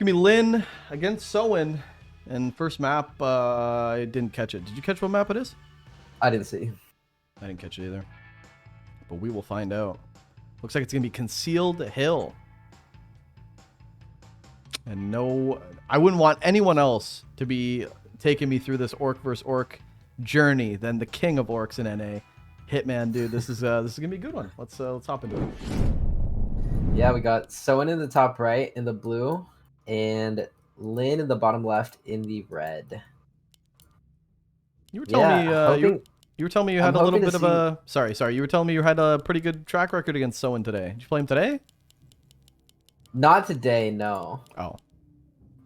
gonna be Lin against Soin. And first map, I didn't catch it. Did you catch what map it is? I didn't see. I didn't catch it either. But we will find out. Looks like it's gonna be Concealed Hill. And no, I wouldn't want anyone else to be taking me through this orc versus orc journey than the king of orcs in NA, Hitman, dude. This is gonna be a good one. Let's hop into it. Yeah, we got Soin in the top right in the blue, and Lin in the bottom left in the red. You were telling me you were telling me you had a little bit of a sorry. You were telling me you had a pretty good track record against Soin today. Did you play him today? Not today, no. Oh.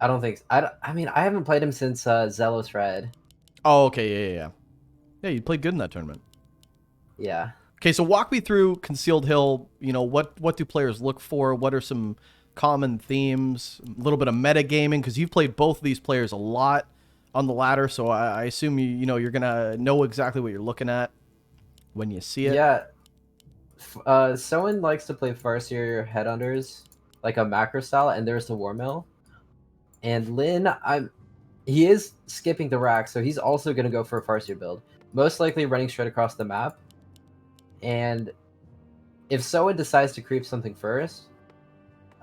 I don't think so. I mean, I haven't played him since Zealous Red. Oh, okay, yeah. Yeah, you played good in that tournament. Yeah. Okay, so walk me through Concealed Hill. You know, what do players look for? What are some common themes? A little bit of metagaming, because you've played both of these players a lot on the ladder, so I assume you're gonna know exactly what you're looking at when you see it. Yeah. Soin likes to play Farseer headhunters, like a macro style, and there's the War Mill. And Lin, he is skipping the rack, so he's also gonna go for a Farseer build, most likely running straight across the map. And if Soin decides to creep something first,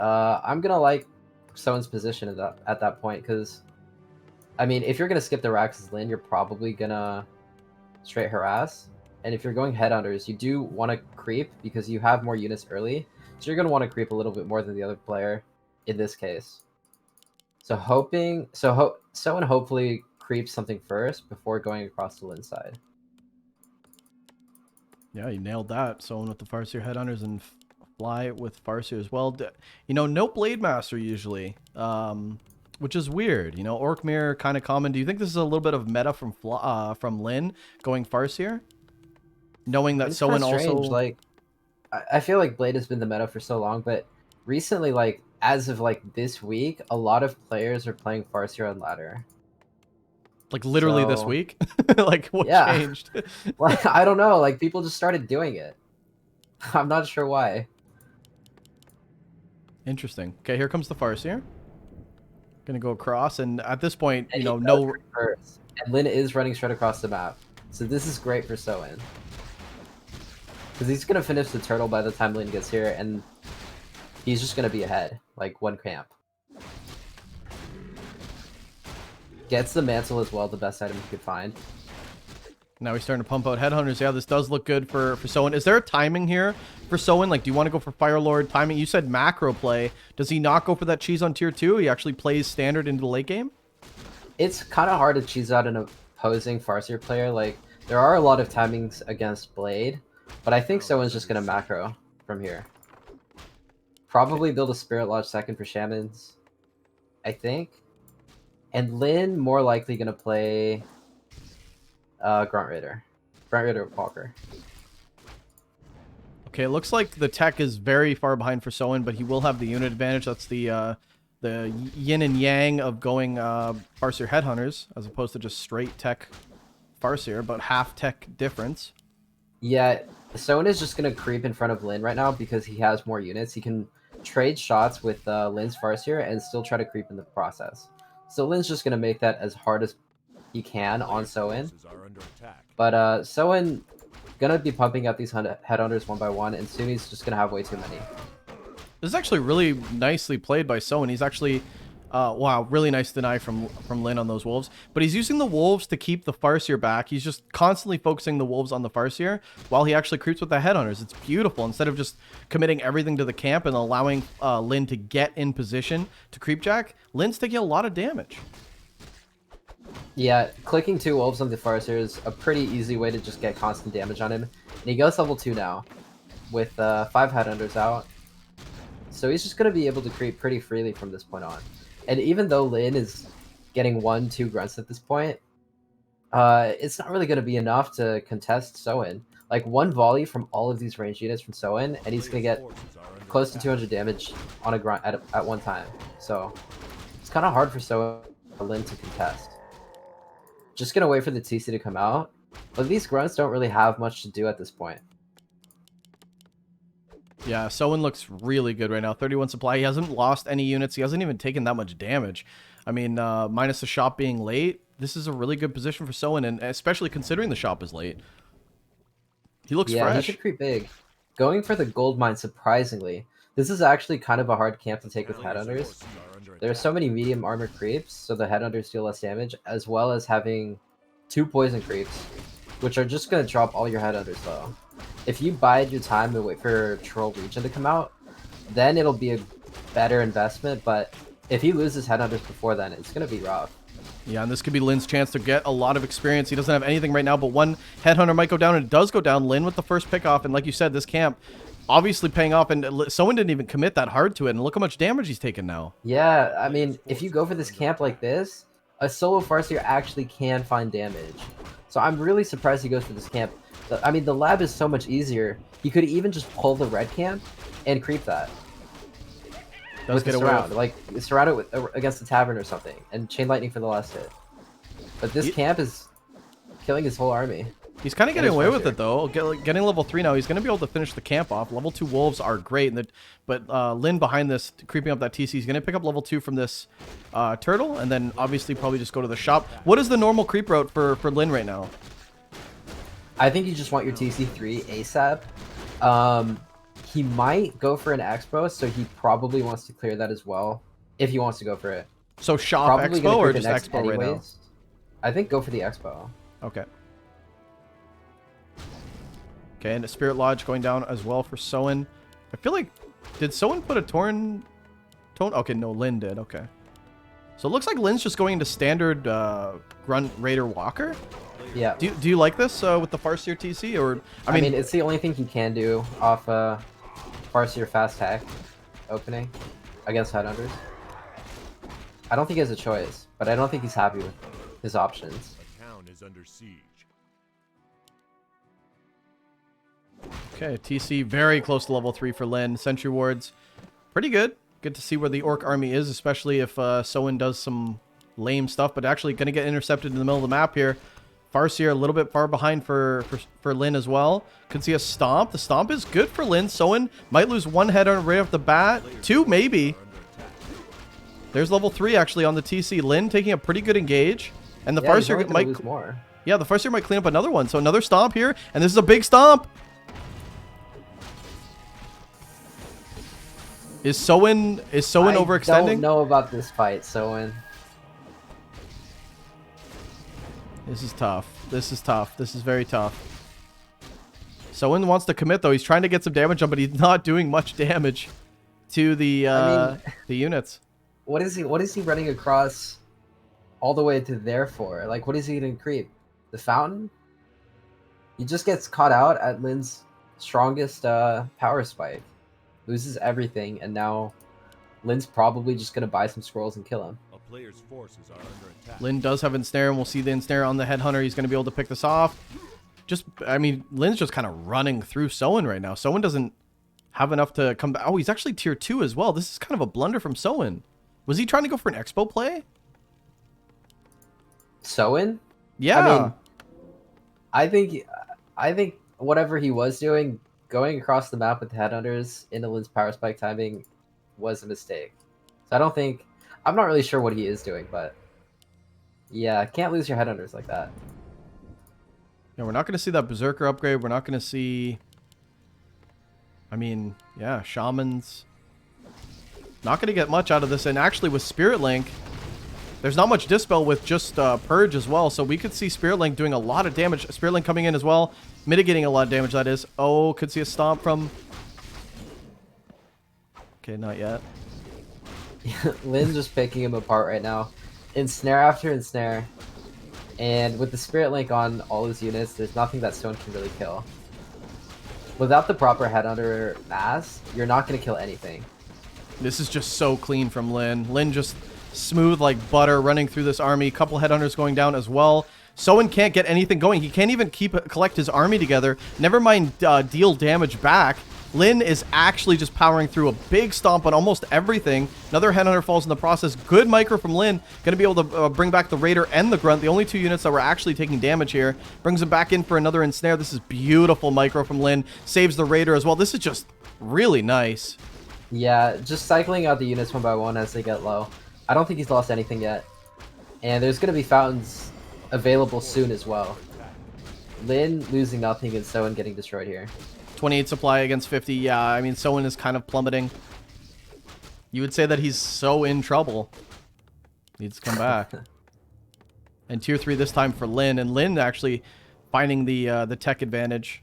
I'm gonna like Soin's position at that point, because I mean, if you're gonna skip the racks as Lin, you're probably gonna straight harass. And if you're going headhunters, you do want to creep because you have more units early, so you're gonna want to creep a little bit more than the other player in this case. So Soin hopefully creeps something first before going across the Lin side. Yeah, you nailed that. Soin with the Farseer headhunters and fly with Farseer as well. You know, no Blade Master usually, which is weird. You know, Orc Mirror kind of common. Do you think this is a little bit of meta from Lin going Farseer, knowing that Soin also like I feel like Blade has been the meta for so long, but recently, like as of like this week, a lot of players are playing Farseer on ladder. Like literally this week? Like what changed? Like I don't know, like people just started doing it. I'm not sure why. Interesting. Okay, here comes the Farseer. Gonna go across, and at this point, And no. And Lin is running straight across the map, so this is great for Soin, because he's gonna finish the turtle by the time Lin gets here, and he's just gonna be ahead, like one camp. Gets the mantle as well, the best item you could find. Now he's starting to pump out headhunters. Yeah, this does look good for Soin. Is there a timing here for Soin? Like, do you want to go for Fire Lord timing? You said macro play. Does he not go for that cheese on tier 2? He actually plays standard into the late game? It's kind of hard to cheese out an opposing Farseer player. Like, there are a lot of timings against Blade, but I think Soin's just going to macro from here. Probably build a Spirit Lodge second for Shamans, I think. And Lin more likely going to play Grunt Raider with Walker. Okay, it looks like the tech is very far behind for Soin, but he will have the unit advantage. That's the yin and yang of going Farseer headhunters as opposed to just straight tech Farseer, about half tech difference. Yeah, Soin is just going to creep in front of Lin right now because he has more units. He can trade shots with Lin's Farseer and still try to creep in the process. So Lin's just going to make that as hard as he can on Soin. But Soin gonna be pumping out these headhunters one by one, and soon he's just gonna have way too many. This is actually really nicely played by Soin. He's actually wow, really nice deny from Lin on those wolves. But he's using the wolves to keep the Farseer back. He's just constantly focusing the wolves on the Farseer while he actually creeps with the headhunters. It's beautiful. Instead of just committing everything to the camp and allowing Lin to get in position to creepjack, Lin's taking a lot of damage. Yeah, clicking 2 wolves on the Farseer is a pretty easy way to just get constant damage on him. And he goes level 2 now with 5 headhunters out. So he's just going to be able to creep pretty freely from this point on. And even though Lin is getting 1-2 grunts at this point, it's not really going to be enough to contest Soin. Like, 1 volley from all of these ranged units from Soin, and he's going to get close to 200 damage on a grunt at one time. So it's kind of hard for Lin to contest. Just gonna wait for the TC to come out, but these grunts don't really have much to do at this point. Yeah, Soin looks really good right now. 31 supply. He hasn't lost any units. He hasn't even taken that much damage. I mean, minus the shop being late, this is a really good position for Soin, and especially considering the shop is late. He looks Yeah, fresh. he should creep big. Going for the gold mine, surprisingly. This is actually kind of a hard camp to take with headhunters. There are so many medium armor creeps, so the headhunters deal less damage, as well as having 2 poison creeps, which are just going to drop all your headhunters low. If you bide your time and wait for Troll Legion to come out, then it'll be a better investment, but if he loses headhunters before then, it's going to be rough. Yeah, and this could be Lin's chance to get a lot of experience. He doesn't have anything right now, but one headhunter might go down, and it does go down. Lin with the first pick off, and like you said, this camp obviously paying off, and someone didn't even commit that hard to it, and look how much damage he's taken now. Yeah, I mean, if you go for this camp like this, a solo Farseer actually can find damage. So I'm really surprised he goes for this camp. I mean, the lab is so much easier. He could even just pull the red camp and creep that. Does With get the away surround, with- like surround it with, against the tavern or something, and chain lightning for the last hit. But this camp is killing his whole army. He's kind of getting his away with Farseer. it though. Getting level 3 now, he's going to be able to finish the camp off. Level 2 wolves are great, but Lin behind this, creeping up that TC, he's going to pick up level 2 from this turtle, and then obviously probably just go to the shop. What is the normal creep route for Lin right now? I think you just want your TC3 ASAP. He might go for an expo, so he probably wants to clear that as well, if he wants to go for it. So shop Probably expo gonna or creep just it next expo right now? anyways. I think go for the expo. Okay. Okay, and a Spirit Lodge going down as well for Soin. I feel like, did Soin put a Tone? Okay, no, Lin did. Okay. So it looks like Lin's just going into standard Grunt Raider Walker. Yeah. Do you like this with the Farseer TC? Or I mean, it's the only thing he can do off Farseer fast hack opening against headhunters. I don't think he has a choice, but I don't think he's happy with his options. The town is under siege. Okay, TC very close to level 3 for Lin. Sentry wards, pretty good. Good to see where the Orc army is, especially if Soin does some lame stuff, but actually going to get intercepted in the middle of the map here. Farseer a little bit far behind for Lin as well. Could see a stomp. The stomp is good for Lin. Soin might lose 1 header right off the bat. 2 maybe. There's level 3 actually on the TC. Lin taking a pretty good engage. And the Yeah, he's only Farseer gonna might lose more. Yeah, the Farseer might clean up another one. So another stomp here, and this is a big stomp. Is Soin overextending? I don't know about this fight, Soin. This is tough. This is tough. This is very tough. Soin wants to commit though. He's trying to get some damage on, but he's not doing much damage to the the units. What is he running across all the way to there for? Like, what is he gonna creep? The fountain? He just gets caught out at Lin's strongest power spike. Loses everything, and now Lin's probably just gonna buy some scrolls and kill him. A player's forces are under attack. Lin does have ensnare, and we'll see the ensnare on the headhunter. He's going to be able to pick this off. I mean, Lin's just kind of running through Soin right now. Soin doesn't have enough to come back. Oh, he's actually tier 2 as well. This is kind of a blunder from Soin. Was he trying to go for an expo play? Soin? Yeah. I think whatever he was doing, going across the map with the headhunters into Lin's power spike timing was a mistake. So I'm not really sure what he is doing, but yeah, can't lose your headhunters like that. Yeah, we're not going to see that Berserker upgrade. We're not going to see... I mean, yeah, Shamans. Not going to get much out of this. And actually with Spirit Link, there's not much Dispel with just Purge as well. So we could see Spirit Link doing a lot of damage. Spirit Link coming in as well. Mitigating a lot of damage, that is. Oh, could see a stomp from... Okay, not yet. Lin's just picking him apart right now. Ensnare after ensnare. And with the Spirit Link on all his units, there's nothing that Stone can really kill. Without the proper headhunter mass, you're not going to kill anything. This is just so clean from Lin. Lin just smooth like butter running through this army. Couple headhunters going down as well. Soin can't get anything going. He can't even collect his army together. Never mind deal damage back. Lin is actually just powering through a big stomp on almost everything. Another headhunter falls in the process. Good micro from Lin. Going to be able to bring back the Raider and the Grunt. The only 2 units that were actually taking damage here. Brings him back in for another ensnare. This is beautiful micro from Lin. Saves the Raider as well. This is just Really nice. Yeah, just cycling out the units one by one as they get low. I don't think he's lost anything yet. And there's going to be fountains available soon as well. Lin losing nothing and Soin getting destroyed here. 28 supply against 50. Yeah, I mean, Soin is kind of plummeting. You would say that he's so in trouble. Needs to come back. And tier 3 this time for Lin. And Lin actually finding the tech advantage.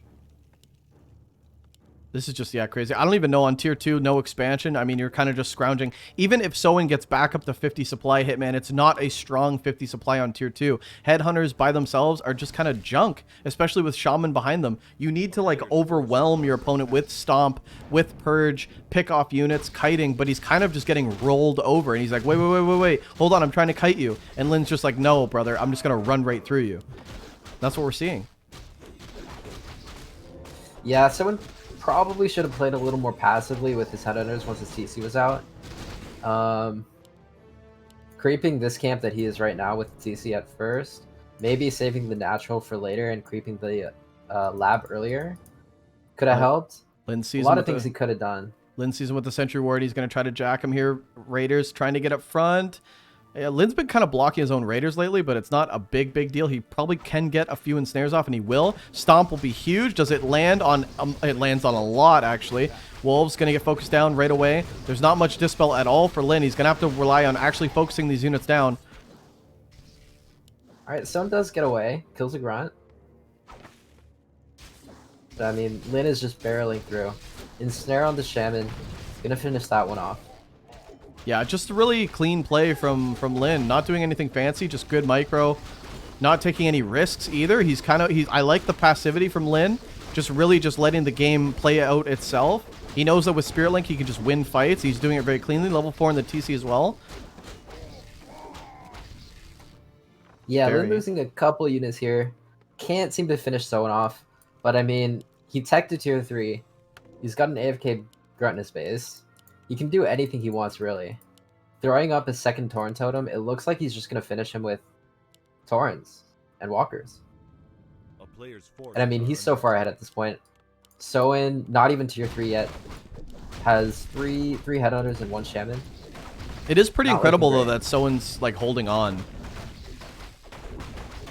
This is just, yeah, crazy. I don't even know on tier 2, no expansion. I mean, you're kind of just scrounging. Even if Soin gets back up to 50 supply, Hitman, it's not a strong 50 supply on tier 2. Headhunters by themselves are just kind of junk, especially with Shaman behind them. You need to, like, overwhelm your opponent with Stomp, with Purge, pick off units, kiting, but he's kind of just getting rolled over. And he's like, wait. Hold on, I'm trying to kite you. And Lin's just like, no, brother, I'm just going to run right through you. That's what we're seeing. Yeah, Soin probably should have played a little more passively with his headhunters once his TC was out. Creeping this camp that he is right now with the TC at first, maybe saving the natural for later and creeping the lab earlier could have helped. Lin sees a lot of things he could have done. Lin sees him with the Sentry Ward. He's going to try to jack him here. Raiders trying to get up front. Yeah, Lin's been kind of blocking his own Raiders lately, but it's not a big deal. He probably can get a few ensnares off, and he will. Stomp will be huge. Does it land on... it lands on a lot, actually. Wolves going to get focused down right away. There's not much Dispel at all for Lin. He's going to have to rely on actually focusing these units down. Alright, Soin does get away. Kills a grunt. But, I mean, Lin is just barreling through. Ensnare on the Shaman. Gonna finish that one off. Yeah, just a really clean play from Lin. Not doing anything fancy, just good micro. Not taking any risks either. He's kind of... I like the passivity from Lin. Just really just letting the game play out itself. He knows that with Spirit Link, he can just win fights. He's doing it very cleanly. Level 4 in the TC as well. Yeah, Lin losing a couple units here. Can't seem to finish Soin off. But, I mean, he teched to tier 3. He's got an AFK grunt in his base. He can do anything he wants, really. Throwing up his second Tauren totem, it looks like he's just going to finish him with Taurens and Walkers. And I mean, he's so far ahead at this point. Soin, not even tier 3 yet, has three Headhunters and 1 Shaman. It is pretty incredible, though, that Soin's, like, holding on.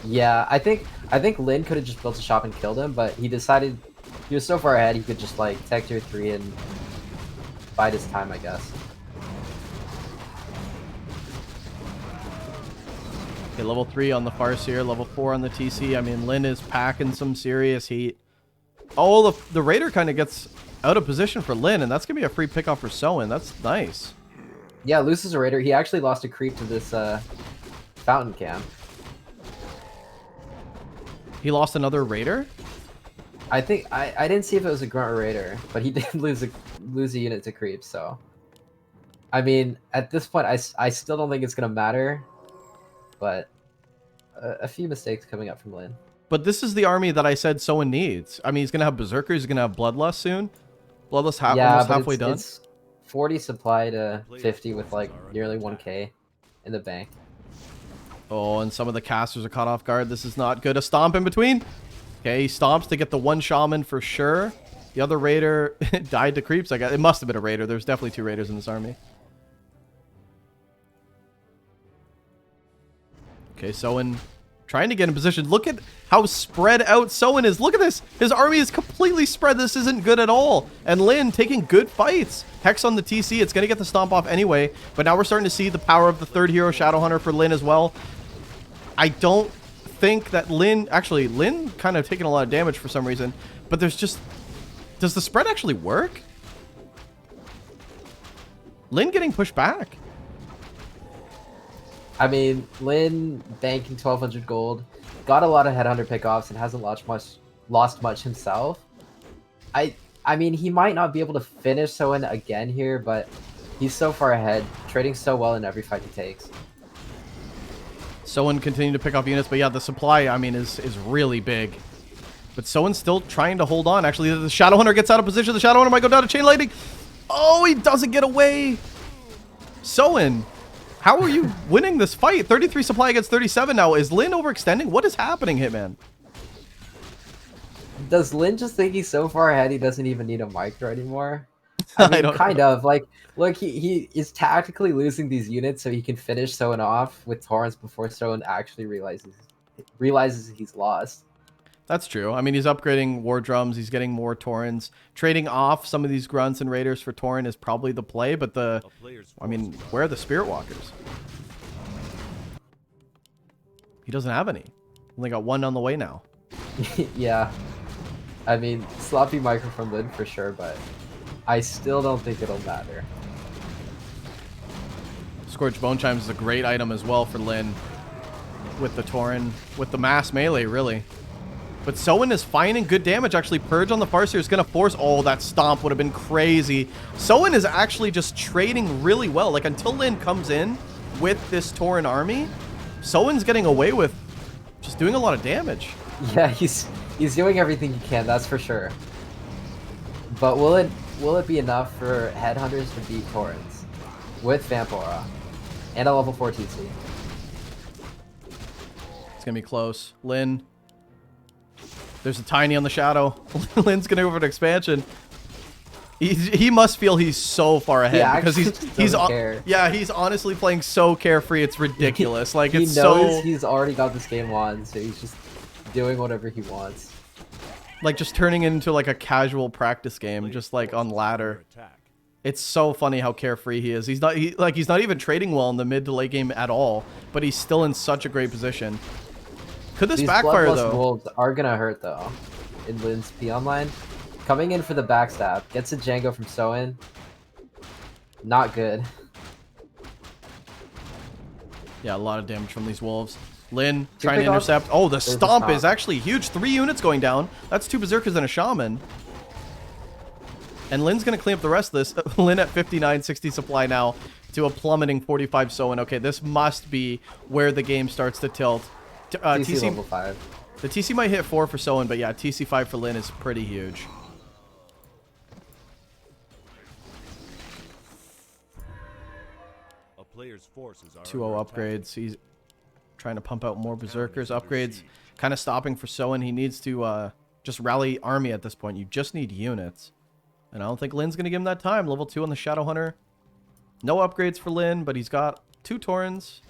Yeah, I think Lin could have just built a shop and killed him, but he decided he was so far ahead he could just, like, tech tier 3 and bide his time, I guess. Okay, level 3 on the Farseer, level 4 on the TC. I mean, Lin is packing some serious heat. Oh, the Raider kind of gets out of position for Lin, and that's going to be a free pickoff for Soin. That's nice. Yeah, loses a Raider. He actually lost a creep to this fountain camp. He lost another Raider? I think I didn't see if it was a grunt or Raider, but he did lose a unit to creep. So, I mean, at this point, I still don't think it's gonna matter, but a few mistakes coming up from Lin. But this is the army that I said Soin needs. I mean, he's gonna have Berserker. He's gonna have Bloodlust soon. Bloodlust almost halfway done. It's 40 supply to 50 with like nearly 1k in the bank. Oh, and some of the casters are caught off guard. This is not good. A stomp in between. Okay, he stomps to get the 1 Shaman for sure. The other Raider died to creeps. I guess it must have been a Raider. There's definitely 2 Raiders in this army. Okay, Soin trying to get in position. Look at how spread out Soin is. Look at this. His army is completely spread. This isn't good at all. And Lin taking good fights. Hex on the TC. It's going to get the stomp off anyway. But now we're starting to see the power of the 3rd hero, Shadowhunter, for Lin as well. I don't think that Lin... Actually, Lin kind of taking a lot of damage for some reason. But there's just... Does the spread actually work? Lin getting pushed back. I mean, Lin banking 1,200 gold, got a lot of Headhunter pickoffs and hasn't lost much himself. I mean, he might not be able to finish Soin again here, but he's so far ahead, trading so well in every fight he takes. Soin continuing to pick off units, but yeah, the supply, I mean, is really big. But Soin's still trying to hold on. Actually, the Shadowhunter gets out of position. The Shadowhunter might go down to Chain Lightning. Oh, he doesn't get away. Soin, how are you winning this fight? 33 supply against 37 now. Is Lin overextending? What is happening, Hitman? Does Lin just think he's so far ahead he doesn't even need a micro anymore? I I mean, don't kind of. Like, look, he is tactically losing these units so he can finish Soin off with Torrents before Soin actually realizes he's lost. That's true. I mean, he's upgrading war drums. He's getting more Taurens. Trading off some of these grunts and raiders for Tauren is probably the play. But I mean, where are the Spirit Walkers? He doesn't have any. Only got one on the way now. Yeah. I mean, sloppy micro from Lin for sure, but I still don't think it'll matter. Scorched Bone Chimes is a great item as well for Lin. With the Tauren, with the mass melee, really. But Soin is finding good damage. Actually, Purge on the Farseer is going to force... Oh, that Stomp would have been crazy. Soin is actually just trading really well. Like, until Lin comes in with this Tauren army, Soin's getting away with just doing a lot of damage. Yeah, he's doing everything he can, that's for sure. But will it be enough for Headhunters to beat Taurens with Vampora and a level 4 TC? It's going to be close. Lin... There's a Tiny on the Shadow. Lin's gonna go for an expansion. He must feel he's so far ahead because he's honestly playing so carefree. It's ridiculous. Like he it's knows so he's already got this game won, so he's just doing whatever he wants. like just turning into like a casual practice game, just like on ladder. It's so funny how carefree he is. He's not even trading well in the mid to late game at all, but he's still in such a great position. Could this backfire Bloodlust though? Wolves are gonna hurt though. In Lin's P online, coming in for the backstab, gets a Django from Soin. Not good. Yeah, a lot of damage from these wolves. Lin trying to intercept. Oh, the stomp is actually huge. 3 units going down. That's 2 berserkers and a shaman. And Lin's gonna clean up the rest of this. Lin at 59, 60 supply now to a plummeting 45 Soin. Okay, this must be where the game starts to tilt. TC level 5. The TC might hit 4 for Soin, but yeah, TC 5 for Lin is pretty huge. A player's forces are 2-0 upgrades. He's trying to pump out more berserkers. Upgrades kind of stopping for Soin. He needs to just rally army at this point. You just need units. And I don't think Lin's going to give him that time. Level 2 on the Shadow Hunter. No upgrades for Lin, but he's got 2 Taurens.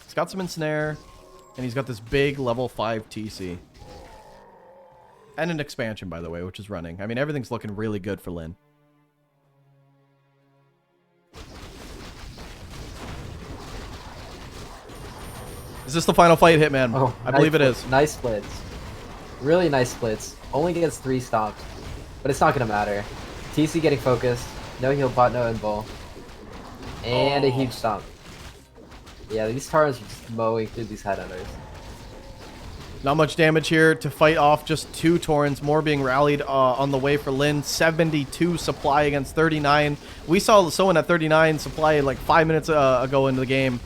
He's got some Ensnare. And he's got this big level 5 TC. And an expansion, by the way, which is running. I mean, everything's looking really good for Lin. Is this the final fight, Hitman? Oh, I believe it is. Nice splits. Really nice splits. Only gets 3 stomps. But it's not going to matter. TC getting focused. No heal bot, no invul. And a huge stomp. Yeah, these Taurens are just mowing through these Headhunters. Not much damage here to fight off just 2 Taurens. More being rallied on the way for Lin. 72 supply against 39. We saw Soin at 39 supply like 5 minutes ago into the game.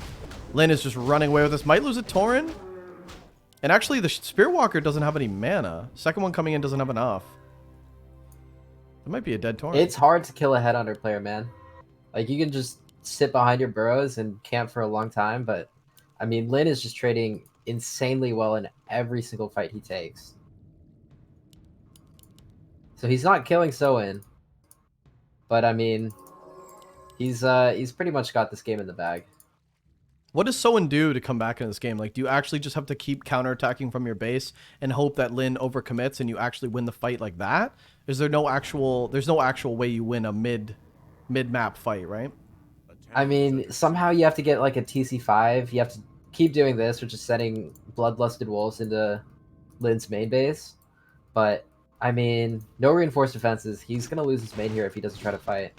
Lin is just running away with this. Might lose a Tauren. And actually, the Spirit Walker doesn't have any mana. Second one coming in doesn't have enough. It might be a dead Tauren. It's hard to kill a Headhunter player, man. Like, you can just sit behind your burrows and camp for a long time, but I mean, Lin is just trading insanely well in every single fight he takes. So he's not killing Soin, but I mean, he's pretty much got this game in the bag. What does Soin do to come back in this game? Like, do you actually just have to keep counterattacking from your base and hope that Lin overcommits and you actually win the fight like that? Is there no actual? There's no actual way you win a mid-map fight, right? I mean, somehow you have to get like a TC5. You have to keep doing this, which is setting Bloodlusted Wolves into Lin's main base. But, I mean, no reinforced defenses. He's going to lose his main here if he doesn't try to fight.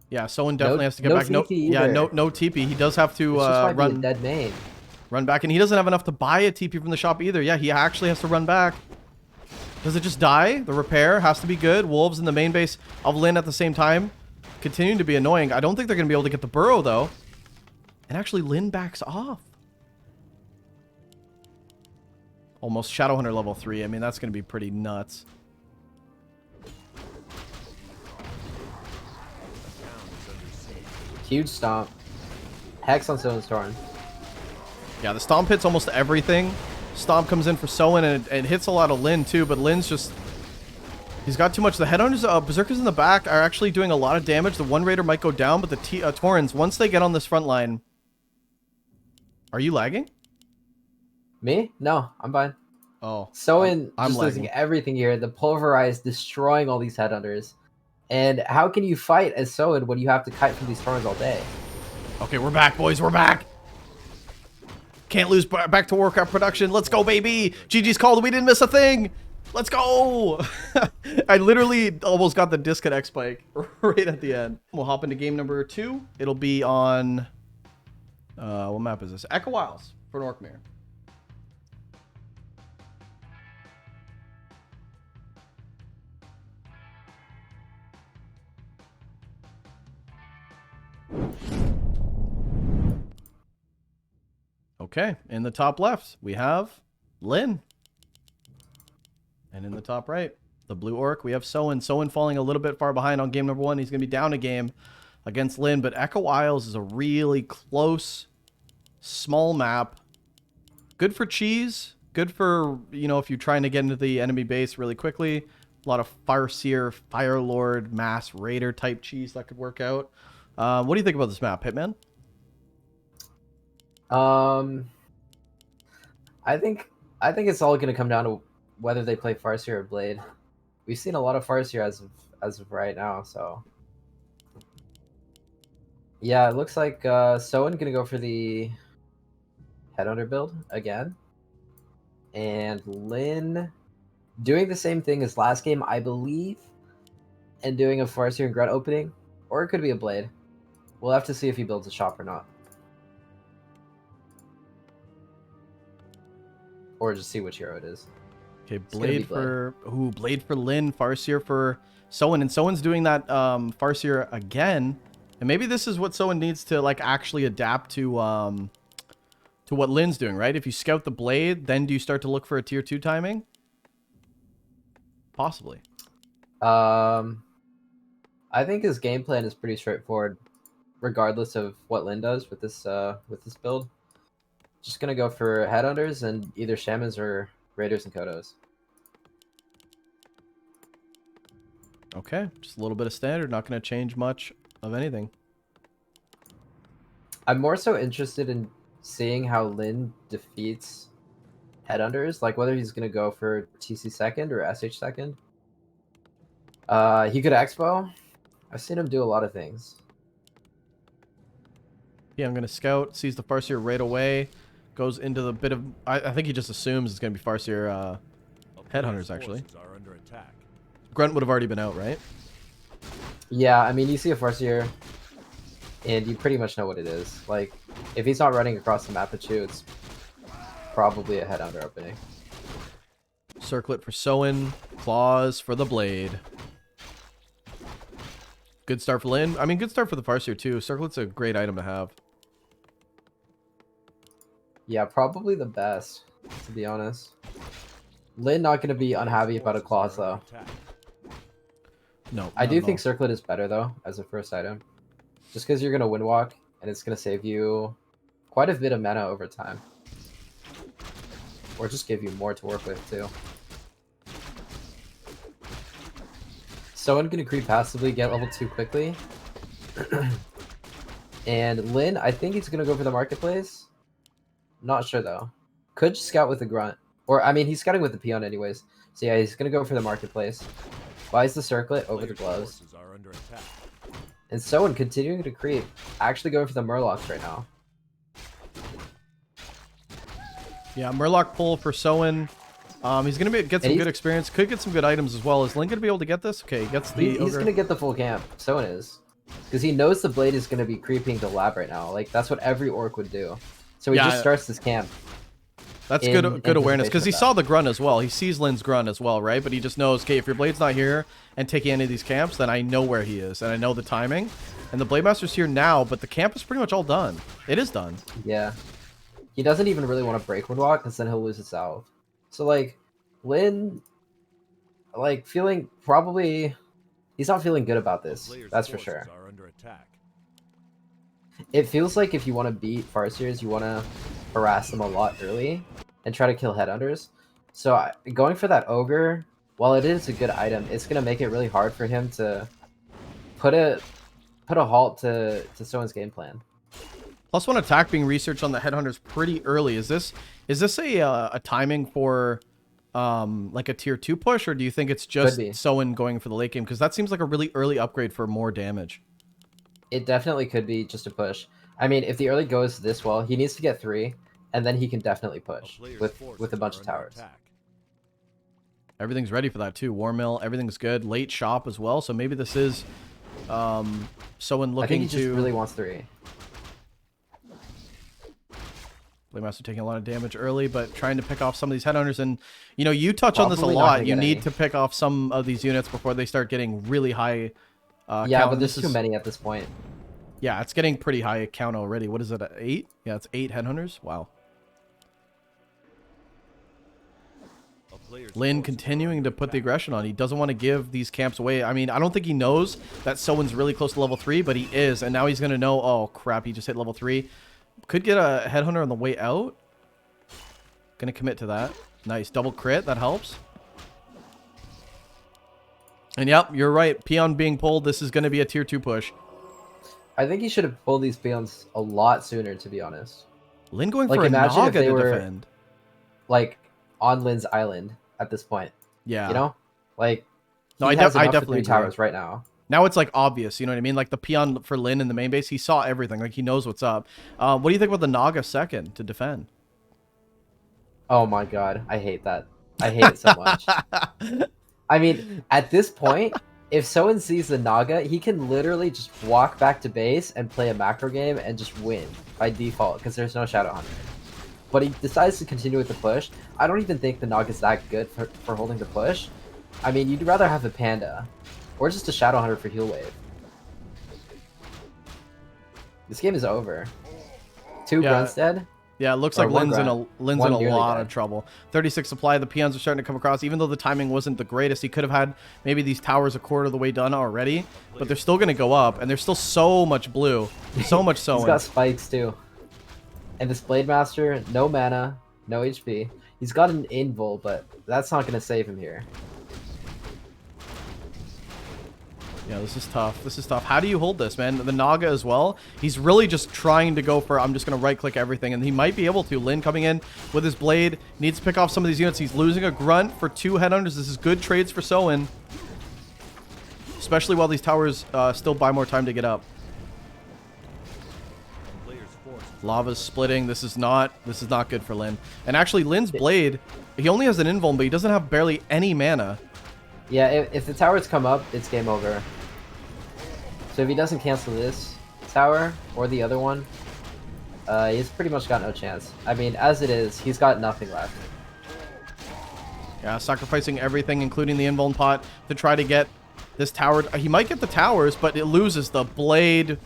Yeah, Soin definitely has to get back. No TP either. No TP. He does have to run dead main. Run back, and he doesn't have enough to buy a TP from the shop either. Yeah, he actually has to run back. Does it just die? The repair has to be good. Wolves in the main base of Lin at the same time. Continuing to be annoying. I don't think they're going to be able to get the burrow, though. And actually, Lin backs off. Almost Shadowhunter level 3. I mean, that's going to be pretty nuts. Huge stomp. Hex on Soin's Torn. Yeah, the stomp hits almost everything. Stomp comes in for Soin, and it hits a lot of Lin, too. But Lin's just He's got too much. The Headhunters, Berserkers in the back are actually doing a lot of damage. The one Raider might go down, but the Taurens, once they get on this front line... Are you lagging? Me? No, I'm fine. Oh. Soin I'm just losing lagging. everything here. The Pulverize destroying all these Headhunters. And how can you fight as Soin when you have to kite from these Taurens all day? Okay, we're back, boys. We're back. Can't lose back to Warcraft production. Let's go, baby. GG's called. We didn't miss a thing. Let's go. I literally almost got the disconnect spike right at the end. We'll hop into game number 2. It'll be on... what map is this? Echo Isles for Norkmere. Okay, in the top left, we have Lynn. And in the top right, the blue orc, we have Soin. Soin falling a little bit far behind on game number 1. He's going to be down a game against Lynn, but Echo Isles is a really close, small map. Good for cheese. Good for, you know, if you're trying to get into the enemy base really quickly. A lot of Farseer, Fire Lord, Mass Raider type cheese that could work out. What do you think about this map, Hitman? I think it's all going to come down to whether they play Farseer or Blade. We've seen a lot of Farseer as of right now, so yeah, it looks like Soin gonna go for the Headhunter build again, and Lynn doing the same thing as last game, I believe, and doing a Farseer and Grunt opening, or it could be a Blade. We'll have to see if he builds a shop or not. Or just see which hero it is. Okay, Blade for Blade for Lynn, Farseer for Soin, and Soin's doing that Farseer again. And maybe this is what Soin needs to like actually adapt to what Lynn's doing, right? If you scout the Blade, then do you start to look for a tier 2 timing? Possibly. I think his game plan is pretty straightforward, regardless of what Lynn does with this build. Just gonna go for Headhunters and either Shamans or Raiders and Kodos. Okay, just a little bit of standard, not going to change much of anything. I'm more so interested in seeing how Lynn defeats Headhunters, like whether he's gonna go for TC second or SH second. He could Expo. I've seen him do a lot of things. Yeah, I'm going to scout, sees the Farseer right away, goes into the bit of... I think he just assumes it's going to be Farseer Headhunters, actually. Are under attack. Grunt would have already been out, right? Yeah, I mean, you see a Farseer, and you pretty much know what it is. Like, if he's not running across the map at you, it's probably a Headhunter opening. Circlet for Soin, Claws for the Blade. Good start for Lynn. I mean, good start for the Farseer, too. Circlet's a great item to have. Yeah, probably the best, to be honest. Lynn not going to be unhappy about a Claws, though. No, I do think Circlet is better, though, as a first item. Just because you're going to Windwalk, and it's going to save you quite a bit of mana over time. Or just give you more to work with, too. Someone going to creep passively, get level 2 quickly. And Lynn, I think he's going to go for the Marketplace. Not sure, though. Could scout with the Grunt. Or, I mean, he's scouting with the Peon anyways. So yeah, he's going to go for the Marketplace. Buys the Circlet over the Gloves. And Soin continuing to creep. Actually going for the Murlocs right now. Yeah, Murloc pull for Soin. He's going to get some good experience. Could get some good items as well. Is Lynn going to be able to get this? Okay, he gets the... He's going to get the full camp. Soin is. Because he knows the Blade is going to be creeping to lab right now. Like, that's what every Orc would do. So he just starts this camp. That's good awareness, because he saw the Grunt as well. He sees Lynn's Grunt as well, right? But he just knows, okay, if your Blade's not here and taking any of these camps, then I know where he is, and I know the timing. And the Blade Master's here now, but the camp is pretty much all done. It is done. Yeah. He doesn't even really want to break Windwalk, because then he'll lose his salve. So, like, Lynn, like, feeling probably... He's not feeling good about this, that's for sure. It feels like if you want to beat Farseers, you want to harass them a lot early and try to kill Headhunters. So going for that Ogre while it is a good item, it's gonna make it really hard for him to put a halt to Soin's game plan. +1 attack being researched on the headhunters pretty early. Is this a timing for like a tier 2 push, or do you think it's just Soin going for the late game? Because that seems like a really early upgrade for more damage. It definitely could be just a push. I mean, if the early goes this well, he needs to get 3, and then he can definitely push with a bunch of towers. Everything's ready for that too. War mill, everything's good. Late shop as well, so maybe this is Soin looking I think he just really wants 3. Playmaster taking a lot of damage early, but trying to pick off some of these headhunters. And, you know, you touch on this a lot. You need to pick off some of these units before they start getting really high yeah, count. but there's too many at this point. Yeah, it's getting pretty high count already. What is it, 8? Yeah, it's 8 headhunters. Wow. Lin continuing to put the aggression on. He doesn't want to give these camps away. I mean, I don't think he knows that Soin's really close to level 3, but he is. And now he's going to know, oh, crap, he just hit level 3. Could get a headhunter on the way out. Gonna commit to that. Nice. Double crit. That helps. And yep, you're right. Peon being pulled. This is going to be a tier 2 push. I think he should have pulled these peons a lot sooner, to be honest. Lin going for a Naga to defend. Like, on Lin's island at this point. Yeah. You know? Like, no, I definitely 3 towers right now. Now it's like obvious, you know what I mean? Like the peon for Lin in the main base, he saw everything. Like he knows what's up. What do you think about the Naga second to defend? Oh my god, I hate that. I hate it so much. I mean, at this point, if Soin sees the Naga, he can literally just walk back to base and play a macro game and just win by default because there's no Shadow Hunter. But he decides to continue with the push. I don't even think the Naga's that good for holding the push. I mean, you'd rather have a Panda. Or just a Shadow Hunter for heal wave. This game is over. 2 grunts dead. Yeah, it looks like Lin's in a lot of trouble. 36 supply. The peons are starting to come across. Even though the timing wasn't the greatest, he could have had maybe these towers a quarter of the way done already. But they're still going to go up, and there's still so much blue. So much Soin. He's got spikes too. And this Blade Master, no mana, no HP. He's got an invul, but that's not going to save him here. Yeah, this is tough. This is tough. How do you hold this, man? The Naga as well. He's really just trying to go for, I'm just going to right-click everything, and he might be able to. Lin coming in with his blade. Needs to pick off some of these units. He's losing a grunt for 2 headhunters. This is good trades for Soin. Especially while these towers still buy more time to get up. Lava's splitting. This is not good for Lin. And actually, Lin's blade, he only has an invuln, but he doesn't have barely any mana. Yeah, if the towers come up, it's game over. So if he doesn't cancel this tower or the other one, he's pretty much got no chance. I mean, as it is, he's got nothing left. Yeah, sacrificing everything, including the invuln pot, to try to get this tower. He might get the towers, but it loses the blade.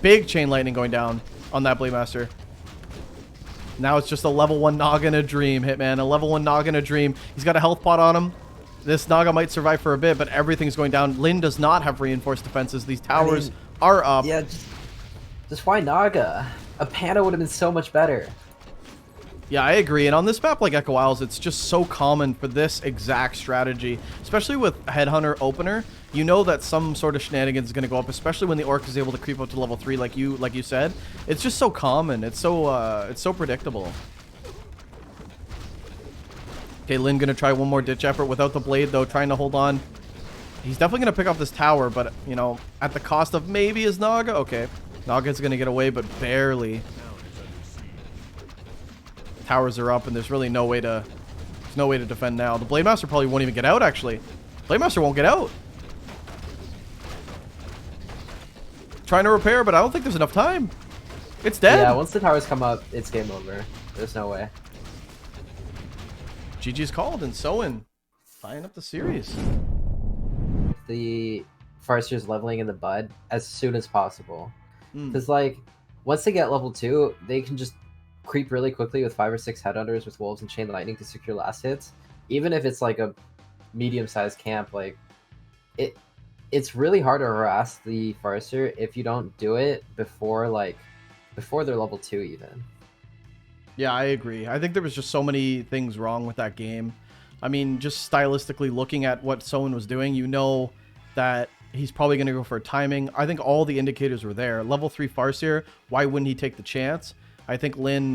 Big chain lightning going down on that Blade Master. Now it's just a level 1 Naga in a dream, Hitman. A level 1 Naga in a dream. He's got a health pot on him. This Naga might survive for a bit, but everything's going down. Lin does not have reinforced defenses. These towers are up. Yeah, just why Naga? A Panda would have been so much better. Yeah, I agree. And on this map like Echo Isles, it's just so common for this exact strategy, especially with Headhunter Opener. You know that some sort of shenanigans is going to go up, especially when the Orc is able to creep up to level 3 like you said. It's just so common. It's so predictable. Okay, Lin gonna try one more ditch effort without the blade, though, trying to hold on. He's definitely gonna pick up this tower, but, you know, at the cost of maybe his Naga. Okay, Naga's gonna get away, but barely. Towers are up, and there's really no way to defend now. The Blade Master probably won't even get out, actually. Blade Master won't get out. Trying to repair, but I don't think there's enough time. It's dead. Yeah, once the towers come up, it's game over. There's no way. GG's called, and Soin tying up the series. The Farseer's leveling in the bud as soon as possible. Because, like, once they get level 2, they can just creep really quickly with 5 or 6 headhunters with wolves and chain lightning to secure last hits. Even if it's like a medium-sized camp, like, it's really hard to harass the Farseer if you don't do it before they're level 2 even. Yeah, I agree. I think there was just so many things wrong with that game. I mean, just stylistically looking at what Soin was doing, you know that he's probably going to go for a timing. I think all the indicators were there. Level 3 Farseer, why wouldn't he take the chance? I think Lin,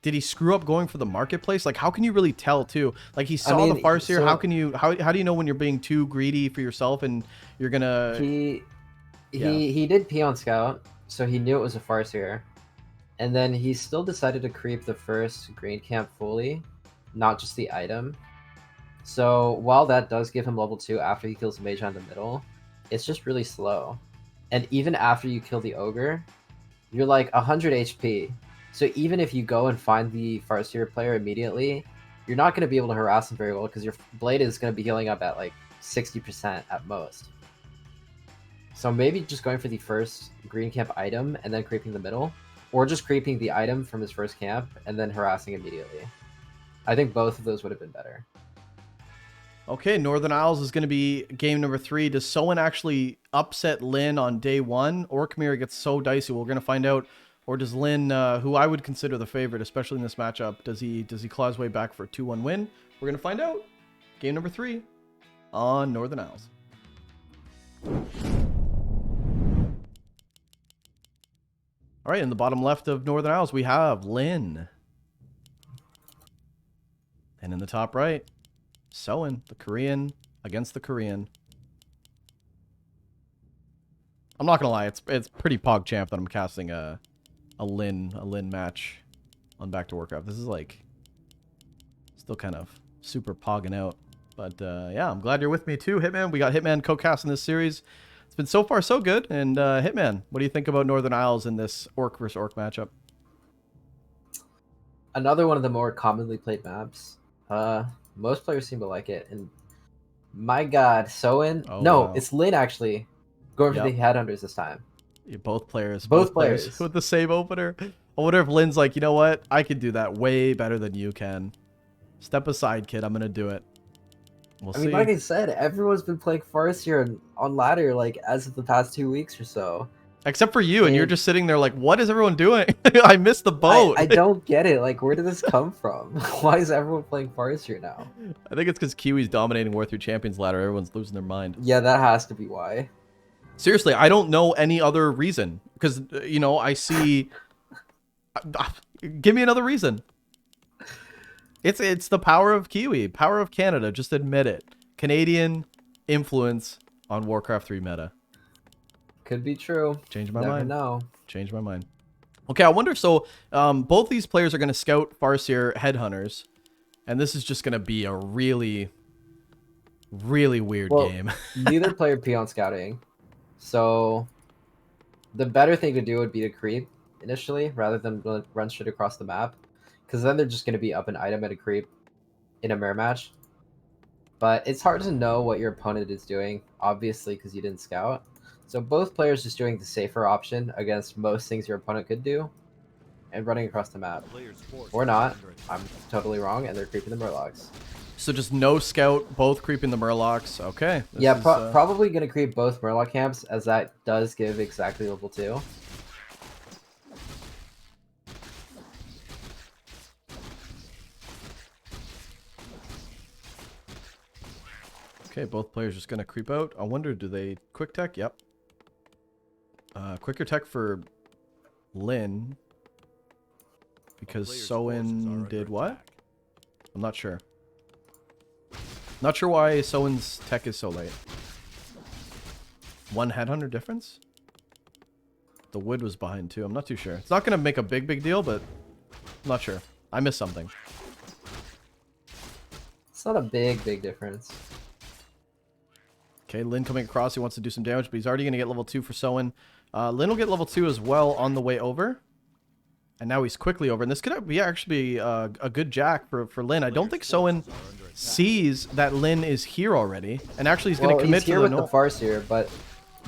did he screw up going for the marketplace? Like, how can you really tell too? Like, he saw the Farseer. So How do you know when you're being too greedy for yourself and you're gonna? he did pee on Scout, so he knew it was a Farseer, and then he still decided to creep the first green camp fully, not just the item. So while that does give him level 2 after he kills the mage on the middle, it's just really slow. And even after you kill the ogre, you're like 100 HP. So even if you go and find the Farseer player immediately, you're not going to be able to harass him very well because your blade is going to be healing up at like 60% at most. So maybe just going for the first green camp item and then creeping the middle, or just creeping the item from his first camp and then harassing immediately. I think both of those would have been better. Okay, Northern Isles is going to be game number 3. Does Soin actually upset Lin on day 1? Or Khmer gets so dicey? We're going to find out. Or does Lin, who I would consider the favorite, especially in this matchup, does he claw his way back for a 2-1 win? We're going to find out. Game number 3 on Northern Isles. All right, in the bottom left of Northern Isles, we have Lin. And in the top right, Soin, the Korean against the Korean. I'm not gonna lie, it's pretty pog champ that I'm casting a Lin match on Back to Warcraft. This is like still kind of super pogging out, but yeah, I'm glad you're with me too, Hitman. We got Hitman co-casting this series. It's been so far so good. And Hitman, what do you think about Northern Isles in this Orc versus Orc matchup? Another one of the more commonly played maps. Most players seem to like it, and my god, Soin. Oh, no, wow. it's Lin actually going for the headhunters this time. Yeah, both players with the same opener. I wonder if Lin's like, you know what, I can do that way better than you can. Step aside, kid. I'm gonna do it. We'll see. I mean, like I said, everyone's been playing Farseer on ladder like as of the past 2 weeks or so. Except for you, and you're just sitting there like, what is everyone doing? I missed the boat. I don't get it. Like, where did this come from? Why is everyone playing Farseer now? I think it's because Kiwi's dominating War 3 Champions ladder. Everyone's losing their mind. Yeah, that has to be why. Seriously, I don't know any other reason. Because, you know, I see... Give me another reason. It's the power of Kiwi. Power of Canada. Just admit it. Canadian influence on Warcraft 3 meta. Could be true. Change my mind. No. Change my mind. Okay, I wonder, so both these players are going to scout Farseer headhunters, and this is just going to be a really, really weird game. Neither player peon scouting, so the better thing to do would be to creep initially rather than run straight across the map, because then they're just going to be up an item at a creep in a mirror match. But it's hard to know what your opponent is doing, obviously, because you didn't scout. So both players just doing the safer option against most things your opponent could do and running across the map. Or not. I'm totally wrong, and they're creeping the Murlocs. So just no scout, both creeping the Murlocs. Okay. Yeah, probably going to creep both Murloc camps, as that does give exactly level 2. Okay, both players just going to creep out. I wonder, do they quick tech? Yep. Quicker tech for Lin. Because Soin did what? I'm not sure. Not sure why Soin's tech is so late. One headhunter difference? The wood was behind too. I'm not too sure. It's not going to make a big deal, but I'm not sure. I missed something. It's not a big difference. Okay, Lin coming across. He wants to do some damage, but he's already going to get level 2 for Soin. Lin will get level 2 as well on the way over. And now he's quickly over. And this could be actually a good jack for Lin. I don't think Soin sees that Lin is here already. And actually he's going to commit to the with the Farseer, but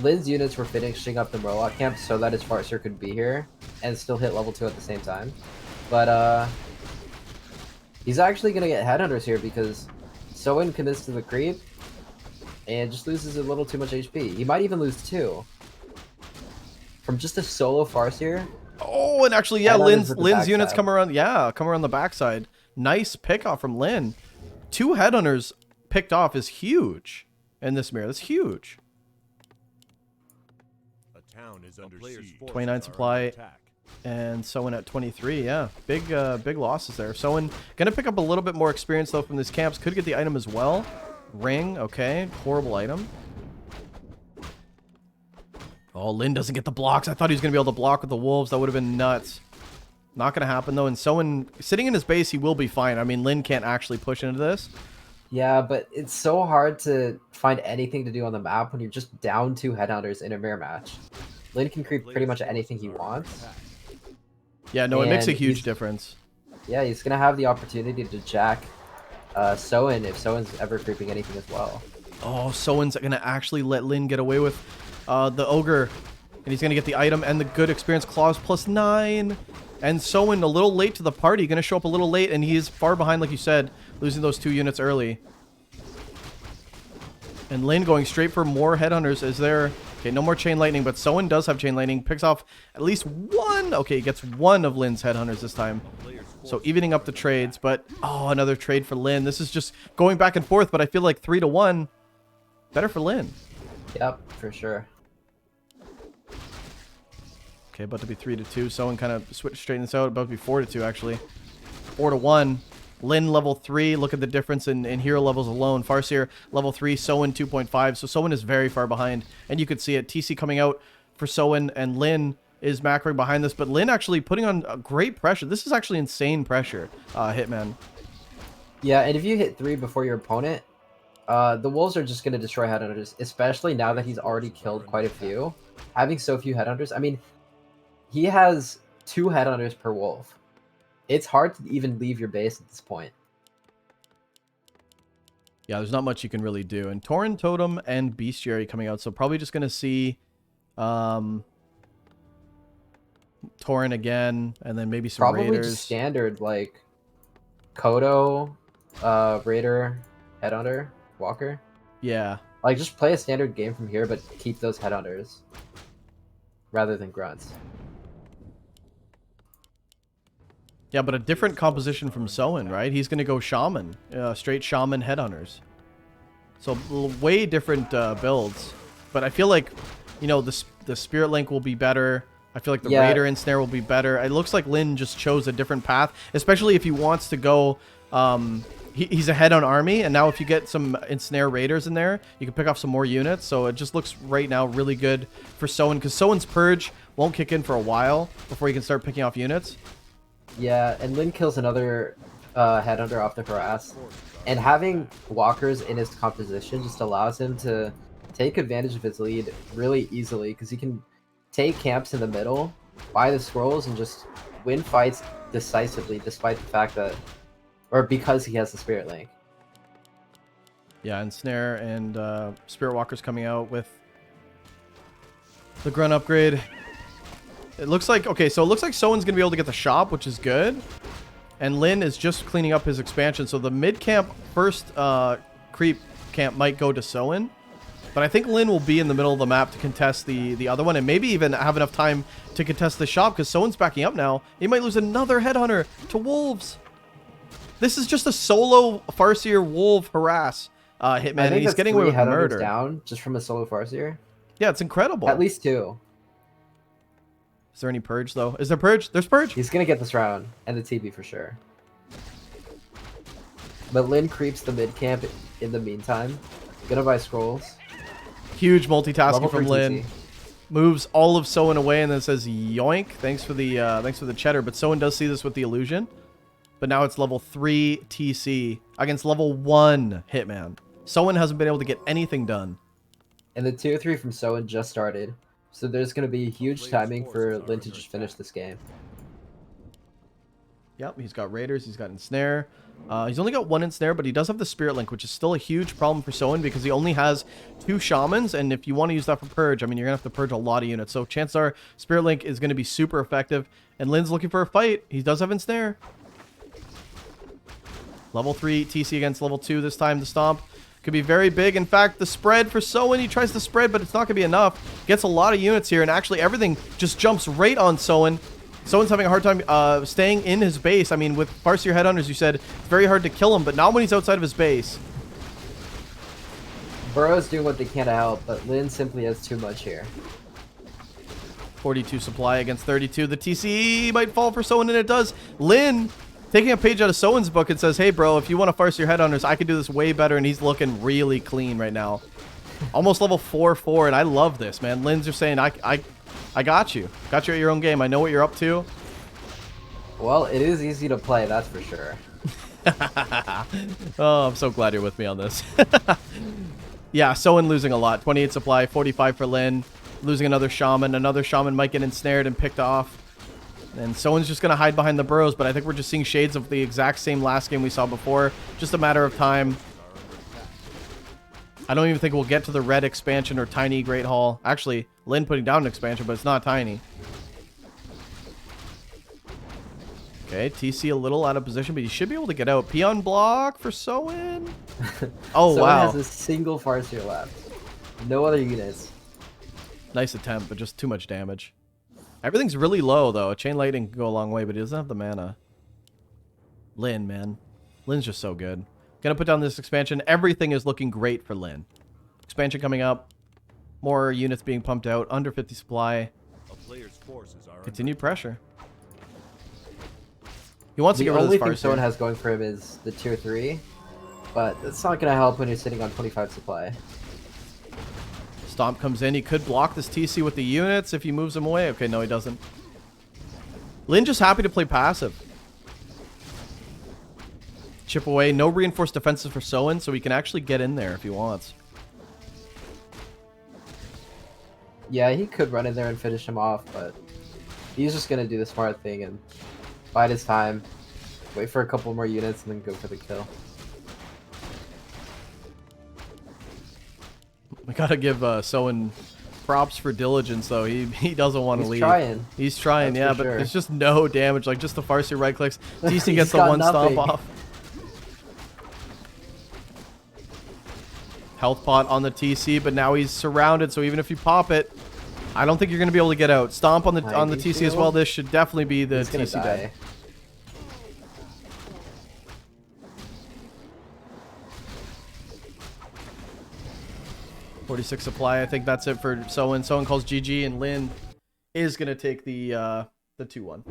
Lin's units were finishing up the Murloc camp so that his Farseer could be here and still hit level 2 at the same time. But he's actually going to get headhunters here because Soin commits to the creep and just loses a little too much HP. He might even lose 2. From just a solo Farseer. Oh, and actually, yeah, Lin's units come around. Yeah, come around the backside. Nice pick off from Lin. 2 headhunters picked off is huge in this mirror. That's huge. A town is under siege. 29 supply. And Soin at 23, yeah. Big losses there. Soin gonna pick up a little bit more experience, though, from these camps. Could get the item as well. Ring, okay. Horrible item. Oh, Lin doesn't get the blocks. I thought he was gonna be able to block with the wolves. That would have been nuts. Not gonna happen, though. And Soin, sitting in his base, he will be fine. I mean, Lin can't actually push into this. Yeah, but it's so hard to find anything to do on the map when you're just down 2 headhunters in a mirror match. Lin can creep pretty much anything he wants. Yeah, no, it makes a And huge difference. Yeah, he's gonna have the opportunity to jack Soin if Soin's ever creeping anything as well. Oh, Soin's gonna actually let Lin get away with the ogre, and he's gonna get the item and the good experience clause +9. And Soin a little late to the party, gonna show up a little late, and he is far behind, like you said, losing those 2 units early. And Lin going straight for more headhunters. Is there? Okay, no more chain lightning, but Soin does have chain lightning. Picks off at least 1. Okay, he gets 1 of Lin's headhunters this time. So evening up the trades, but oh, another trade for Lin. This is just going back and forth, but I feel like 3 to 1. Better for Lin. Yep, for sure. Okay, about to be 3 to 2. Soin kind of switched straighten this out. About to be 4 to 2 actually. 4 to 1. Lin level 3. Look at the difference in hero levels alone. Farseer level 3. Soin 2.5. So Soin is very far behind, and you could see it. TC coming out for Soin, and Lin is macroing behind this, but Lin actually putting on great pressure. This is actually insane pressure, Hitman. Yeah, and if you hit 3 before your opponent, the wolves are just going to destroy headhunters, especially now that he's already killed quite a few. Having so few headhunters, I mean, he has 2 headhunters per wolf. It's hard to even leave your base at this point. Yeah, there's not much you can really do. And Tauren Totem and Bestiary coming out, so probably just going to see Tauren again, and then maybe some Probably Raiders. just standard, like Kodo, Raider, Headhunter, Walker. Yeah. Like, just play a standard game from here, but keep those headhunters rather than grunts. Yeah, but a different composition from Soin, right? He's going to go Shaman, straight Shaman headhunters. So way different builds. But I feel like, you know, the Spirit Link will be better. I feel like the Raider Ensnare will be better. It looks like Lin just chose a different path, especially if he wants to go... he's ahead on army, and now if you get some Ensnare Raiders in there, you can pick off some more units. So it just looks right now really good for Soin, because Soin's Purge won't kick in for a while before he can start picking off units. Yeah, and Lin kills another headhunter off the harass. And having walkers in his composition just allows him to take advantage of his lead really easily, because he can take camps in the middle, buy the scrolls, and just win fights decisively, despite the fact that, or because he has the Spirit Link. Yeah, Ensnare and Spirit Walker's coming out with the grunt upgrade. It looks like, okay, so it looks like Soin's going to be able to get the shop, which is good. And Lin is just cleaning up his expansion. So the mid-camp first creep camp might go to Soin. But I think Lin will be in the middle of the map to contest the other one. And maybe even have enough time to contest the shop, because Soin's backing up now. He might lose another headhunter to wolves. This is just a solo Farseer wolf harass Hitman. And he's getting away with murder. Down just from a solo Farseer. Yeah, it's incredible. At least 2. Is there any Purge, though? Is there Purge? There's Purge. He's going to get this round, and the TB for sure. But Lin creeps the mid-camp in the meantime. Gonna buy scrolls. Huge multitasking Level from 3 Lin. TC. Moves all of Soin away and then says yoink. Thanks for the cheddar. But Soin does see this with the illusion. But now it's level 3 TC against level 1 Hitman. Soin hasn't been able to get anything done. And the tier 3 from Soin just started. So there's going to be huge timing for Lin to just finish this game. Yep, he's got Raiders, he's got Ensnare. He's only got 1 Ensnare, but he does have the Spirit Link, which is still a huge problem for Soin, because he only has 2 Shamans, and if you want to use that for Purge, I mean, you're going to have to purge a lot of units. So chances are Spirit Link is going to be super effective, and Lin's looking for a fight. He does have Ensnare. Level 3 TC against level 2 this time to stomp. Could be very big. In fact, the spread for Soin, he tries to spread, but it's not going to be enough. Gets a lot of units here, and actually everything just jumps right on Soin. Someone's having a hard time staying in his base. I mean, with Farseer Headhunters, you said it's very hard to kill him, but not when he's outside of his base. Burrow's doing what they can to help, but Lin simply has too much here. 42 supply against 32. The TC might fall for Soin, and it does. Lin, taking a page out of Soin's book, it says, hey, bro, if you want to farce your Headhunters, I can do this way better, and he's looking really clean right now. Almost level 4-4, and I love this, man. Lin's just saying, I got you. Got you at your own game. I know what you're up to. Well, it is easy to play, that's for sure. Oh, I'm so glad you're with me on this. Yeah, Soin losing a lot. 28 supply, 45 for Lin. Losing another Shaman. Another Shaman might get ensnared and picked off. And Soin's just going to hide behind the burrows, but I think we're just seeing shades of the exact same last game we saw before. Just a matter of time. I don't even think we'll get to the red expansion or tiny Great Hall. Actually, Lin putting down an expansion, but it's not tiny. Okay, TC a little out of position, but he should be able to get out. Peon block for Soin. Oh, Soin wow. has a single Farseer left. No other units. Nice attempt, but just too much damage. Everything's really low, though. Chain Lightning can go a long way, but he doesn't have the mana. Lin, man. Lin's just so good. Gonna put down this expansion. Everything is looking great for Lin. Expansion coming up. More units being pumped out. Under 50 supply. A player's forces are Continued pressure. He wants to The get rid of only this thing Soin Farseer. has going for him is the tier 3, but it's not going to help when you're sitting on 25 supply. Stomp comes in. He could block this TC with the units if he moves him away. Okay, no, he doesn't. Lin just happy to play passive. Chip away. No reinforced defenses for Soin, so he can actually get in there if he wants. Yeah, he could run in there and finish him off, but he's just going to do the smart thing and bide his time, wait for a couple more units, and then go for the kill. We gotta give Soin props for diligence, though. He doesn't want to leave. He's trying. He's trying, That's yeah, for but sure. there's just no damage. Like, just the Farseer right clicks. DC He's gets the got one stomp nothing. off. Health pot on the TC, but now he's surrounded, so even if you pop it, I don't think you're going to be able to get out. Stomp on the TC as well. This should definitely be the He's gonna TC die. dead. .46 supply. I think that's it for Soin. Soin calls GG, and Lin is going to take the 2-1.